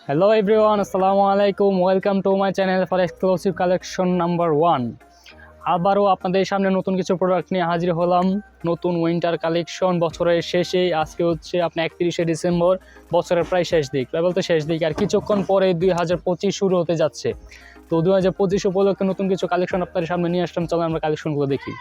Hello everyone, Assalamu alaikum. Welcome to my channel for exclusive collection number 1. আবারও আপনাদের সামনে নতুন কিছু প্রোডাক্ট নিয়ে হাজির হলাম। নতুন উইন্টার কালেকশন বছরের শেষে, আজকে হচ্ছে আপনার 31শে ডিসেম্বর, বছরের প্রায় শেষ দিক, বলতে শেষ দিক আর কিছুক্ষণ পরে 2025 শুরু হতে যাচ্ছে। তো 2025 উপলক্ষে নতুন কিছু কালেকশন আপনাদের সামনে নিয়ে আসলাম। চলো আমরা কালেকশনগুলো দেখি।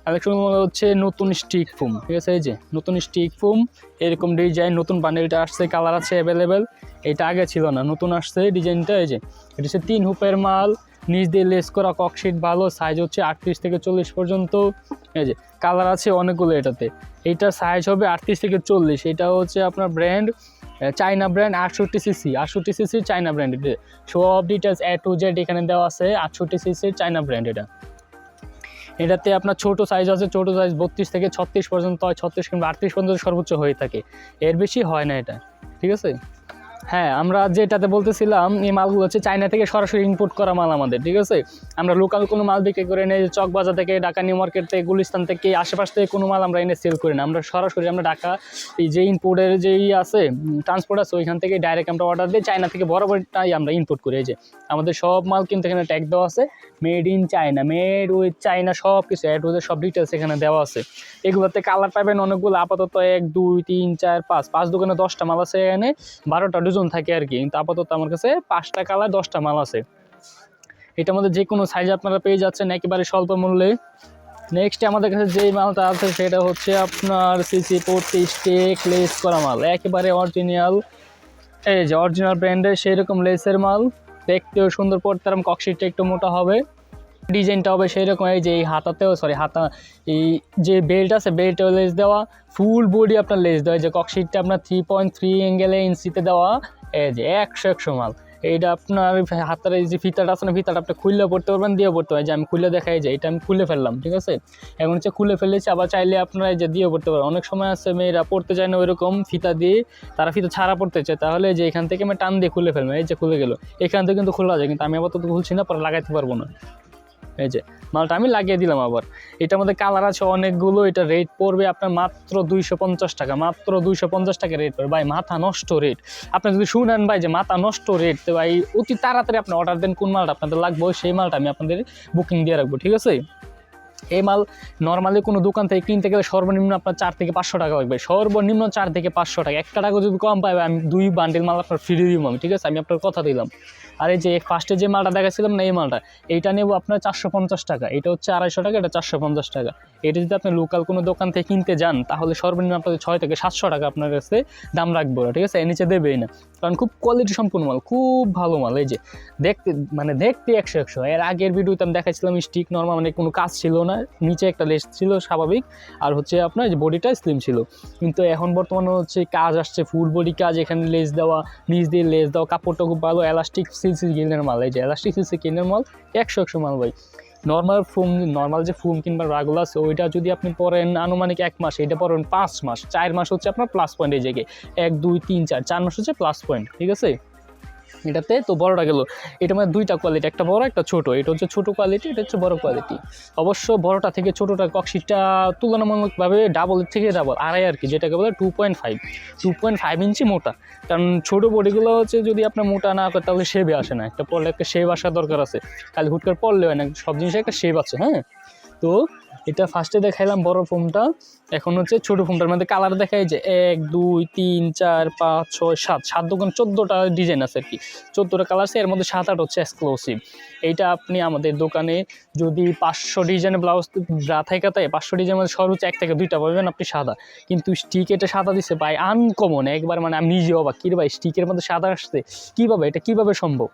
কালেকশনগুলো হচ্ছে নতুন স্টিক ফোম, ঠিক আছে? এই যে নতুন স্টিক ফোম, এরকম ডিজাইন, নতুন বান্ডেলটা আসছে, কালার আছে অ্যাভেলেবেল। এটা আগে ছিল না, নতুন আসছে ডিজাইনটা। এই যে এটা হচ্ছে 3 হুপের মাল, নিচ দিয়ে লেস করা, ককশিট ভালো, সাইজ হচ্ছে 38 থেকে 40 পর্যন্ত। এই যে কালার আছে অনেকগুলো এটাতে। এইটার সাইজ হবে 38 থেকে 40। এটা হচ্ছে আপনার brand China brand 68cc China brand. এটা সব ডিটেলস A to Z এখানে দেওয়া আছে। 68cc China brand. এটাতে আপনার ছোট সাইজ আছে, ছোট সাইজ 32 থেকে 36 পর্যন্ত হয়, 36 কিংবা 38 পর্যন্ত সর্বোচ্চ হয়ে থাকে, এর বেশি হয় না এটা, ঠিক আছে? হ্যাঁ, আমরা যেটাতে বলতেছিলাম, এই মালগুলো হচ্ছে চায়না থেকে সরাসরি ইম্পোর্ট করা মাল আমাদের, ঠিক আছে? আমরা লোকাল কোনো মাল বিক্রি করে নেই, চকবাজার থেকে, ঢাকা নিউ মার্কেট থেকে, গুলিস্তান থেকে, আশেপাশ থেকে কোনো মাল আমরা এনে সেল করি না। আমরা সরাসরি ঢাকা এই যে ইম্পোর্টের যেই আছে ট্রান্সপোর্ট আছে, ওইখান থেকে ডাইরেক্ট আমরা অর্ডার দিই। চায়না থেকে বরাবরটাই আমরা ইম্পোর্ট করি। এই যে আমাদের সব মাল কিন্তু এখানে ট্যাগ দেওয়া আছে, made in China, made with China, সব কিছু অ্যাড ওদের সব ডিটেলস এখানে দেওয়া আছে। এগুলোতে কালার পাবেন অনেকগুলো, আপাতত 1 2 3 4 5 দোকানে 10টা মাল আছে, এখানে 12টা ডজন থাকে আর কি, কিন্তু আপাতত আমার কাছে 5টা কালার 10টা মাল আছে। এটার মধ্যে যে কোনো সাইজ আপনারা পেয়ে যাচ্ছেন একেবারে স্বল্প মূল্যে। নেক্সট আমাদের কাছে যেই মালটা আছে সেটা হচ্ছে আপনার সিসি 40 স্টেক লেস করা মাল, একেবারে অরিজিনাল। এই যে অরিজিনাল ব্র্যান্ডের সেই রকম লেসের মাল, দেখতেও সুন্দর, পড়তে ককশিটটা একটু মোটা হবে, ডিজাইনটা হবে সেই রকম। এই যে এই হাতাতেও হাতা, এই যে বেল্ট আছে বেল্টেও লেস দেওয়া, ফুল বডি আপনার লেস দেওয়া। যে ককশিটটা আপনার 3.3 অ্যাঙ্গেলে ইঞ্চিতে দেওয়া। এই যে 100 মাল। এইটা আপনার হাতের এই যে ফিতাটা আছে না, ফিতাটা আপনি খুললে পড়তে পারবেন, দিয়ে পড়তে পারবেন। যে আমি খুলে দেখাই, যে এটা আমি খুলে ফেললাম, ঠিক আছে? এখন হচ্ছে খুলে ফেলেছি, আবার চাইলে আপনারা এই যে দিয়ে পড়তে পারবেন। অনেক সময় আছে মেয়েরা পড়তে চায় না ওইরকম ফিতা দিয়ে, তারা ফিতা ছাড়া পড়তে চায়, তাহলে যে এখান থেকে আমি টান দিয়ে খুলে ফেলবেন। এই যে খুলে গেল, এখান থেকে কিন্তু খোলা যায়, কিন্তু আমি আপাতত খুলছি না, পরে লাগাইতে পারবো না। এই যে মালটা আমি লাগিয়ে দিলাম। আবার এটার মধ্যে কালার আছে অনেকগুলো। এটা রেট পড়বে আপনার মাত্র 250 টাকা, মাত্র 250 টাকা রেট পড়বে। ভাই মাথা নষ্ট রেট, আপনি যদি শুনেন ভাই যে মাথা নষ্ট রেট, তো ভাই অতি তাড়াতাড়ি আপনি অর্ডার দেন কোন মালটা আপনাদের লাগবে, সেই মালটা আমি আপনাদের বুকিং দিয়ে রাখবো, ঠিক আছে? এই মাল নর্মালি কোনো দোকান থেকে কিনতে গেলে সর্বনিম্ন আপনার 4 থেকে 500 টাকা লাগবে, সর্বনিম্ন 4 থেকে 500 টাকা। 1 টাকা যদি কম পাবে, আমি 2 বান্ডিল মাল আপনার ফ্রি দিব আমি, ঠিক আছে? আমি আপনার কথা দিলাম। আর এই যে ফার্স্টে যে মালটা দেখাচ্ছিলাম না, এই মালটা, এইটা নেব আপনার 450 টাকা। এটা হচ্ছে 250 টাকা, এটা 450 টাকা। এটা যদি আপনি লোকাল কোনো দোকান থেকে কিনতে যান, তাহলে সর্বনিম্ন আপনাদের 6 থেকে 700 টাকা আপনার কাছে দাম রাখবো না, ঠিক আছে? এর নিচে দেবেই না, কারণ খুব কোয়ালিটি সম্পূর্ণ মাল, খুব ভালো মাল। এই যে দেখতে 100 এর আগের ভিডিওতে আমি দেখাচ্ছিলাম স্টিক নর্মাল, মানে কোনো কাজ ছিল না, নিচে একটা লেস ছিল স্বাভাবিক, আর হচ্ছে আপনার যে বডিটা স্লিম ছিল। কিন্তু এখন বর্তমানে হচ্ছে কাজ আসছে, ফুল বডি কাজ, এখানে লেস দেওয়া, নিচ দিয়ে লেস দেওয়া, কাপড়টা খুব ভালো, এলাস্টিক সিলসি গিনের মাল। এই যে এলাস্টিক সিলসি গিনের মাল 100 মাল ভাই। নর্মাল যে ফোম কিংবা রাগুলা আছে, ওইটা যদি আপনি পরেন আনুমানিক 1 মাস, এটা পরেন 5 মাস, 4 মাস হচ্ছে আপনার প্লাস পয়েন্ট। এই জায়গায় 1 2 3 4 মাস হচ্ছে প্লাস পয়েন্ট, ঠিক আছে? এটাতে তো বড়টা গেল, এটা মানে 2টা কোয়ালিটি, একটা বড় একটা ছোট। এটা হচ্ছে ছোট কোয়ালিটি, এটা হচ্ছে বড় কোয়ালিটি। অবশ্য বড়টা থেকে ছোটটা ককশিটটা তুলনামূলকভাবে ডাবলের থেকে ডাবল, আড়াই আর কি, যেটাকে বলে 2.5 ইঞ্চি মোটা। কারণ ছোটো বডিগুলো হচ্ছে যদি আপনার মোটা না করে, তাহলে শেপে আসে না। একটা পরলে একটা শেপ আসার দরকার আছে, খালি হুট করে পরলে হয় না, সব জিনিসে একটা শেপ আছে। হ্যাঁ, তো এটা ফার্স্টে দেখাইলাম বড় ফোমটা, এখন হচ্ছে ছোটো ফোমটার মধ্যে কালার দেখাই যে 1 2 3 4 5 6 7 দোকান 14টা ডিজাইন আছে আর কি, 14টা কালার আছে, এর মধ্যে 7-8 হচ্ছে এক্সক্লুসিভ। এইটা আপনি আমাদের দোকানে যদি 500 ডিজাইনের ব্লাউজ ব্রা থাকে, তাই 500 ডিজাইনের মধ্যে সর্বোচ্চ 1 থেকে 2টা পাবেন আপনি সাদা। কিন্তু স্টিক এটা সাদা দিচ্ছে ভাই, আনকমন একবার, মানে আমি নিজে অবাক, কি রে ভাই স্টিকের মধ্যে সাদা আসছে কীভাবে, এটা কীভাবে সম্ভব,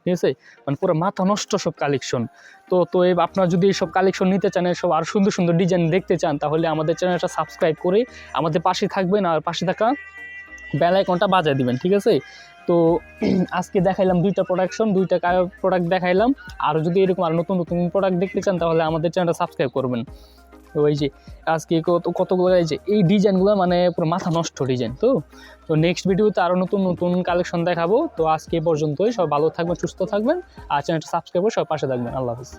ঠিক আছে? মানে পুরো মাথা নষ্ট সব কালেকশন। তো আপনারা যদি এইসব কালেকশন নিতে চান, এসব আরও সুন্দর সুন্দর ডিজাইন দেখতে চান, তাহলে আমাদের চ্যানেলটা সাবস্ক্রাইব করে আমাদের পাশে থাকবেন, আর পাশে থাকা বেল আইকনটা বাজিয়ে দিবেন, ঠিক আছে? তো আজকে দেখাইলাম 2টা প্রোডাক্ট দেখাইলাম। আর যদি এরকম আর নতুন নতুন প্রোডাক্ট দেখতে চান, তাহলে আমাদের চ্যানেলটা সাবস্ক্রাইব করবেন। তো এই যে আজকে কতগুলো এই যে এই ডিজাইনগুলো, মানে পুরো মাথা নষ্ট ডিজাইন। তো নেক্সট ভিডিওতে আরও নতুন নতুন কালেকশন দেখাবো। তো আজকে পর্যন্তই, সব ভালো থাকবেন, সুস্থ থাকবেন, আর চ্যানেলটা সাবস্ক্রাইব করে সব পাশে থাকবেন। আল্লাহ হাফিজ।